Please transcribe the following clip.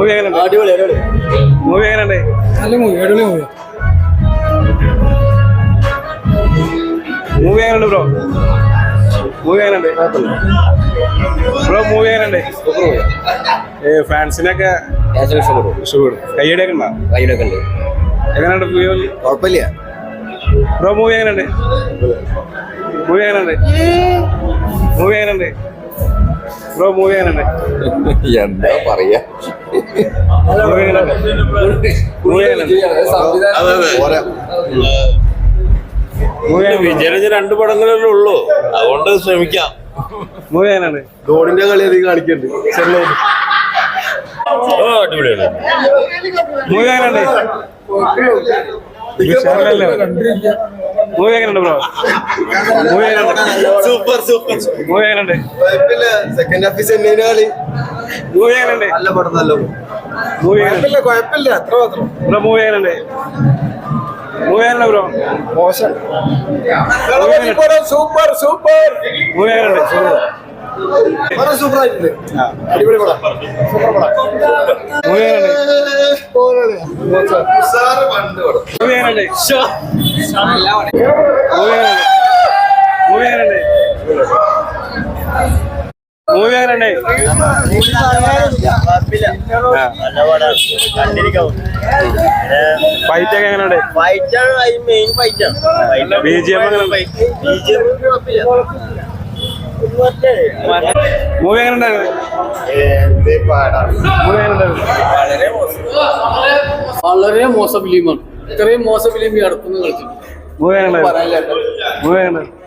Movie എങ്ങനെയുണ്ട്? Movie എങ്ങനെയുണ്ട്? നല്ല മൂവി, അടിപൊളി മൂവി. മൂവി എങ്ങനെയുണ്ട് ബ്രോ? മൂവി എങ്ങനെയുണ്ട് ബ്രോ? മൂവി എങ്ങനെയുണ്ട്? ഫാൻസിനൊക്കെ ഇഷ്ടപ്പെടും. കയ്യടിയൊക്കെ ഉണ്ടോ? കയ്യിലൊക്കെ ഉണ്ട്. എങ്ങനെയുണ്ട്? കുഴപ്പമില്ല ബ്രോ മൂവി എങ്ങനെയുണ്ട്? മൂവി എങ്ങനെയുണ്ട്? മൂവി എങ്ങനെയുണ്ട് ബ്രോ? മൂവി എങ്ങനെയുണ്ട്? എന്താ പറയാ? മൂവി എങ്ങനെയുണ്ട്? മൂവി എങ്ങനെയുണ്ട്? വിജയന് 2 പടങ്ങളല്ലേ ഉള്ളൂ, അതുകൊണ്ട് ശ്രമിക്കാം. മൂവി എങ്ങനെയുണ്ട്? ഗോളിന്റെ കളി അധികം കാണിക്കുന്നുണ്ട്. അടിപൊളിയാണ്. മൂവി എങ്ങനെയുണ്ട്? മൂവി എങ്ങനെയുണ്ട് ബ്രോ? മൂവി എങ്ങനെയുണ്ട്? Super super. മൂവി എങ്ങനെയുണ്ട്? സെക്കൻഡ് ഹാഫ് ചെന്നൈയിലെ കളി. മൂവി എങ്ങനെയുണ്ട്? നല്ല പടം, നല്ല മൂവി എങ്ങനെയുണ്ട് കുഴപ്പമില്ല, അത്ര മാത്രം. ബ്രോ മൂവി എങ്ങനെയുണ്ട്? മൂവി എങ്ങനെയുണ്ട് ബ്രോ? മോശം. Super super. മൂവി എങ്ങനെയുണ്ട്? സൂപ്പർ ആയിട്ടുണ്ട്. അടിപൊളി പടം. സൂപ്പർ പടം. മൂവി എങ്ങനെയുണ്ട്? മൂവി എങ്ങനെയുണ്ട്? മൂവി എങ്ങനെയുണ്ട്? മൂവി എങ്ങനെയുണ്ട്? മൂവി എങ്ങനെയുണ്ട്? ഫൈറ്റ് ഒക്കെ എങ്ങനെയുണ്ട്? BGM എങ്ങനെയുണ്ട്? മൂവി എങ്ങനെയുണ്ടായിരുന്നു? മൂവി എങ്ങനെയുണ്ടായിരുന്നു? വളരെ മോശം ഫിലിമാണ്. ഇത്രയും മോശം ഫിലിം ഈ അടുത്തൊന്നും കളിച്ചിട്ടുണ്ട്. മൂവി എങ്ങനെയുണ്ടായിരുന്നു? മൂവി എങ്ങനെയുണ്ട്?